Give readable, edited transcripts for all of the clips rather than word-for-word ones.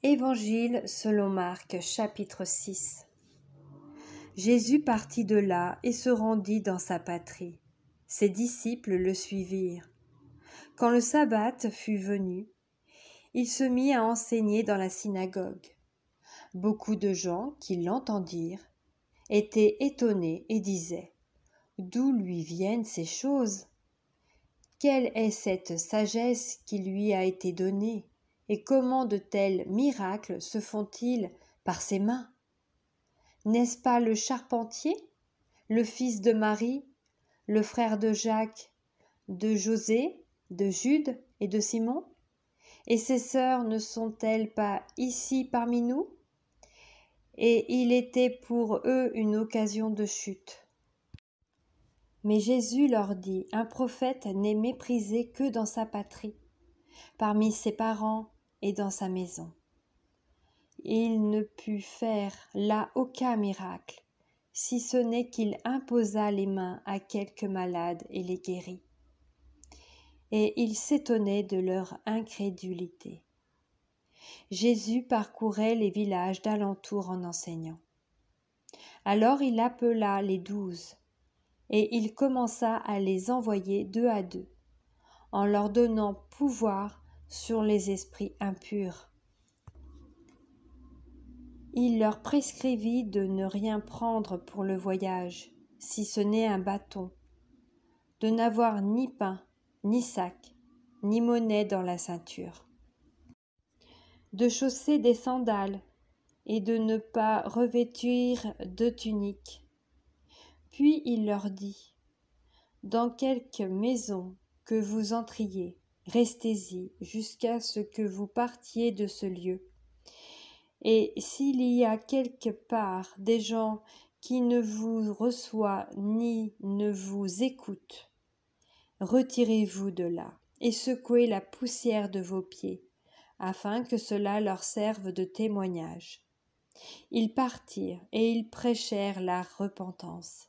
Évangile selon Marc, chapitre 6. Jésus partit de là et se rendit dans sa patrie. Ses disciples le suivirent. Quand le sabbat fut venu, il se mit à enseigner dans la synagogue. Beaucoup de gens qui l'entendirent étaient étonnés et disaient : « D'où lui viennent ces choses ? Quelle est cette sagesse qui lui a été donnée ? Et comment de tels miracles se font-ils par ses mains ? N'est-ce pas le charpentier, le fils de Marie, le frère de Jacques, de José, de Jude et de Simon ? Et ses sœurs ne sont-elles pas ici parmi nous ? » Et il était pour eux une occasion de chute. Mais Jésus leur dit : « Un prophète n'est méprisé que dans sa patrie, parmi ses parents et dans sa maison. » Il ne put faire là aucun miracle, si ce n'est qu'il imposa les mains à quelques malades et les guérit. Et ils s'étonnaient de leur incrédulité. Jésus parcourait les villages d'alentour en enseignant. Alors il appela les 12, et il commença à les envoyer 2 à 2, en leur donnant pouvoir sur les esprits impurs. Il leur prescrivit de ne rien prendre pour le voyage, si ce n'est un bâton, de n'avoir ni pain, ni sac, ni monnaie dans la ceinture, de chausser des sandales et de ne pas revêtir de tunique. Puis il leur dit : « Dans quelque maison que vous entriez, restez-y jusqu'à ce que vous partiez de ce lieu. Et s'il y a quelque part des gens qui ne vous reçoivent ni ne vous écoutent, retirez-vous de là et secouez la poussière de vos pieds, afin que cela leur serve de témoignage. » Ils partirent et ils prêchèrent la repentance.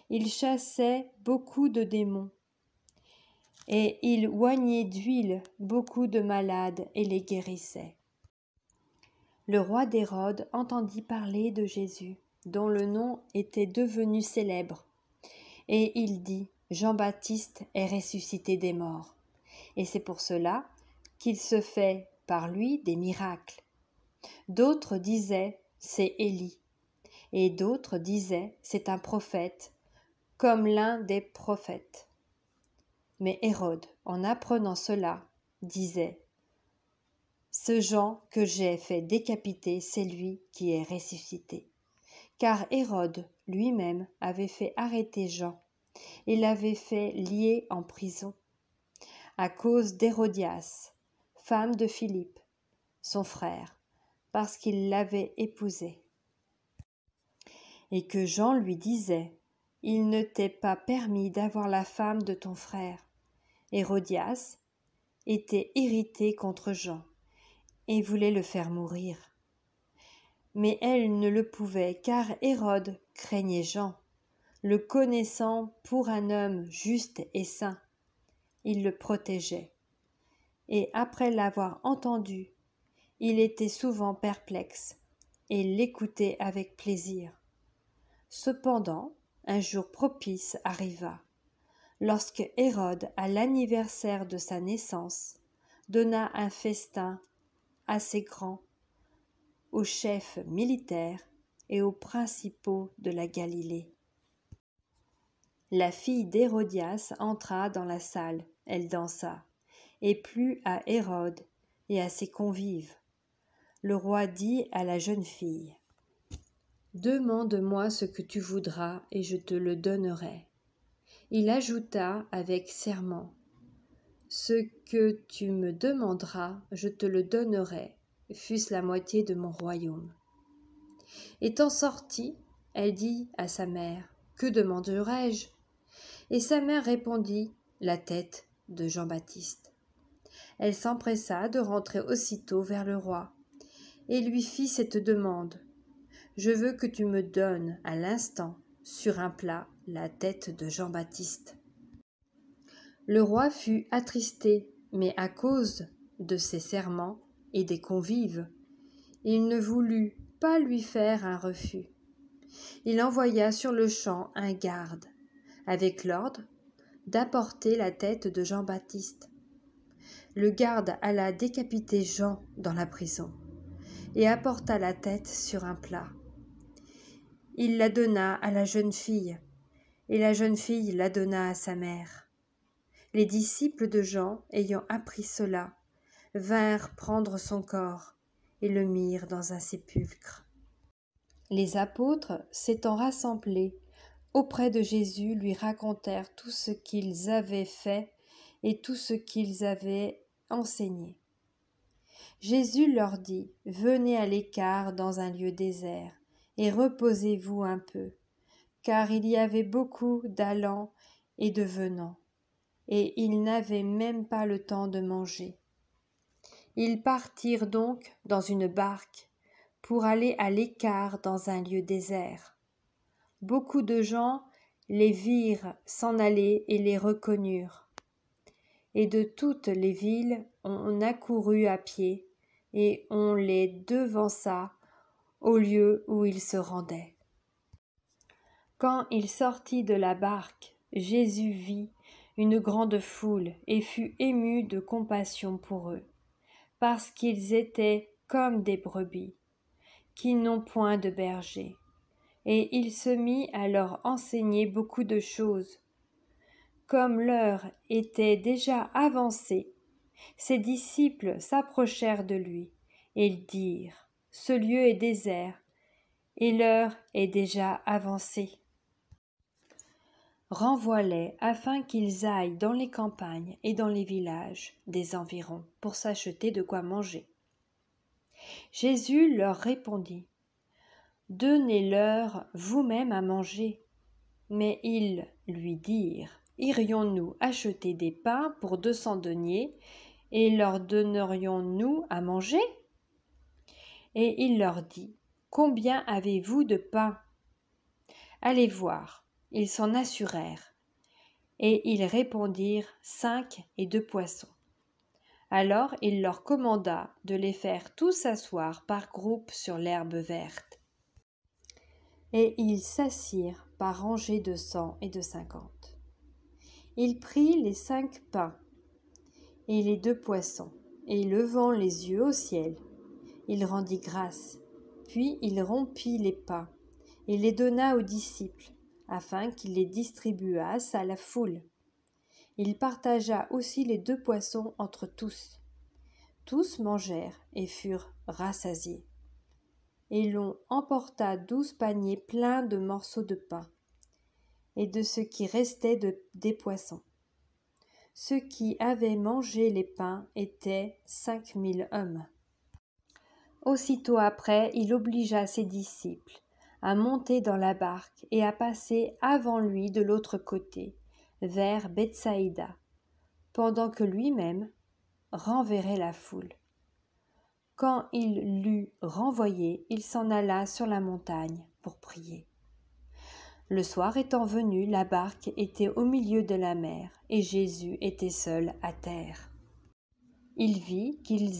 Ils chassaient beaucoup de démons et ils oignaient d'huile beaucoup de malades et les guérissaient. Le roi d'Hérode entendit parler de Jésus, dont le nom était devenu célèbre, et il dit : « Jean-Baptiste est ressuscité des morts, et c'est pour cela qu'il se fait par lui des miracles. » D'autres disaient : « C'est Élie », et d'autres disaient : « C'est un prophète, comme l'un des prophètes. » Mais Hérode, en apprenant cela, disait : « Ce Jean que j'ai fait décapiter, c'est lui qui est ressuscité. » Car Hérode lui-même avait fait arrêter Jean et l'avait fait lier en prison, à cause d'Hérodias, femme de Philippe, son frère, parce qu'il l'avait épousée. Et que Jean lui disait : « Il ne t'est pas permis d'avoir la femme de ton frère. » Hérodias était irritée contre Jean et voulait le faire mourir. Mais elle ne le pouvait, car Hérode craignait Jean, le connaissant pour un homme juste et saint. Il le protégeait. Et après l'avoir entendu, il était souvent perplexe et l'écoutait avec plaisir. Cependant, un jour propice arriva, lorsque Hérode, à l'anniversaire de sa naissance, donna un festin assez grand aux chefs militaires et aux principaux de la Galilée. La fille d'Hérodias entra dans la salle, elle dansa, et plut à Hérode et à ses convives. Le roi dit à la jeune fille : « Demande-moi ce que tu voudras et je te le donnerai. » Il ajouta avec serment : « Ce que tu me demanderas, je te le donnerai, fût-ce la moitié de mon royaume. » Étant sortie, elle dit à sa mère : « Que demanderai-je ? » Et sa mère répondit : « La tête de Jean-Baptiste. » Elle s'empressa de rentrer aussitôt vers le roi et lui fit cette demande : « Je veux que tu me donnes à l'instant, sur un plat, la tête de Jean-Baptiste. » Le roi fut attristé, mais à cause de ses serments et des convives, Il ne voulut pas lui faire un refus. Il envoya sur le champ un garde, avec l'ordre d'apporter la tête de Jean-Baptiste. Le garde alla décapiter Jean dans la prison et apporta la tête sur un plat. Il la donna à la jeune fille, et la jeune fille la donna à sa mère. Les disciples de Jean, ayant appris cela, vinrent prendre son corps et le mirent dans un sépulcre. Les apôtres, s'étant rassemblés auprès de Jésus, lui racontèrent tout ce qu'ils avaient fait et tout ce qu'ils avaient enseigné. Jésus leur dit : « Venez à l'écart dans un lieu désert et reposez-vous un peu, car il y avait beaucoup d'allants et de venants, et ils n'avaient même pas le temps de manger. » Ils partirent donc dans une barque pour aller à l'écart dans un lieu désert. Beaucoup de gens les virent s'en aller et les reconnurent. Et de toutes les villes, on accourut à pied, et on les devança au lieu où ils se rendaient. Quand il sortit de la barque, Jésus vit une grande foule et fut ému de compassion pour eux, parce qu'ils étaient comme des brebis, qui n'ont point de berger. Et il se mit à leur enseigner beaucoup de choses. Comme l'heure était déjà avancée, ses disciples s'approchèrent de lui, et ils dirent : « Ce lieu est désert, et l'heure est déjà avancée. Renvoie-les afin qu'ils aillent dans les campagnes et dans les villages des environs pour s'acheter de quoi manger. » Jésus leur répondit : « Donnez-leur vous-même à manger. » Mais ils lui dirent : « Irions-nous acheter des pains pour 200 deniers et leur donnerions-nous à manger ?» Et il leur dit : « Combien avez-vous de pain ? » Allez voir. Ils s'en assurèrent. Et ils répondirent : 5 et 2 poissons. Alors il leur commanda de les faire tous s'asseoir par groupes sur l'herbe verte. Et ils s'assirent par rangées de 100 et de 50. Il prit les 5 pains et les 2 poissons, et levant les yeux au ciel, il rendit grâce. Puis il rompit les pains et les donna aux disciples, afin qu'ils les distribuassent à la foule. Il partagea aussi les 2 poissons entre tous. Tous mangèrent et furent rassasiés. Et l'on emporta 12 paniers pleins de morceaux de pain, et de ce qui restait des poissons. Ceux qui avaient mangé les pains étaient 5000 hommes. Aussitôt après, il obligea ses disciples à monter dans la barque et à passer avant lui de l'autre côté, vers Bethsaïda, pendant que lui-même renverrait la foule. Quand il l'eut renvoyé, il s'en alla sur la montagne pour prier. Le soir étant venu, la barque était au milieu de la mer, et Jésus était seul à terre. Il vit qu'ils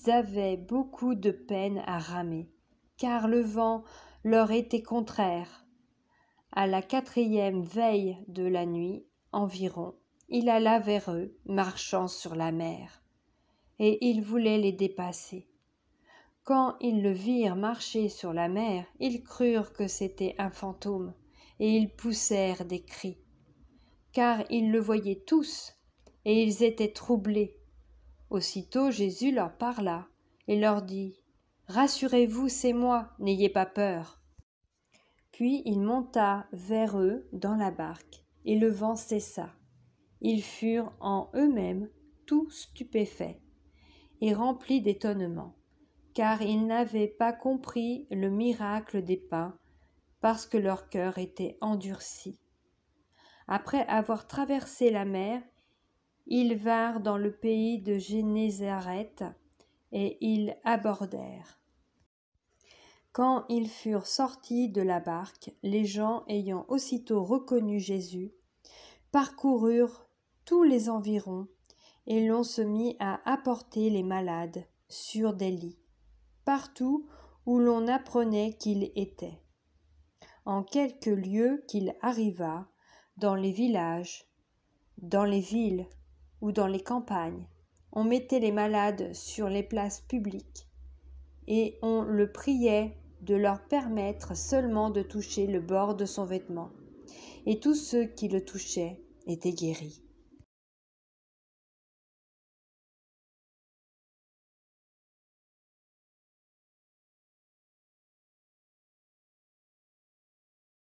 avaient beaucoup de peine à ramer, car le vent leur était contraire. À la 4e veille de la nuit environ, il alla vers eux, marchant sur la mer, et il voulait les dépasser. Quand ils le virent marcher sur la mer, ils crurent que c'était un fantôme, et ils poussèrent des cris, car ils le voyaient tous, et ils étaient troublés. Aussitôt Jésus leur parla, et leur dit : « Rassurez-vous, c'est moi, n'ayez pas peur. » Puis il monta vers eux dans la barque, et le vent cessa. Ils furent en eux-mêmes tout stupéfaits et remplis d'étonnement, car ils n'avaient pas compris le miracle des pains, parce que leur cœur était endurci. Après avoir traversé la mer, ils vinrent dans le pays de Génézareth, et ils abordèrent. Quand ils furent sortis de la barque, les gens, ayant aussitôt reconnu Jésus, parcoururent tous les environs, et l'on se mit à apporter les malades sur des lits. partout où l'on apprenait qu'il était. En quelque lieu qu'il arrivât, dans les villages, dans les villes ou dans les campagnes, on mettait les malades sur les places publiques et on le priait de leur permettre seulement de toucher le bord de son vêtement, et tous ceux qui le touchaient étaient guéris.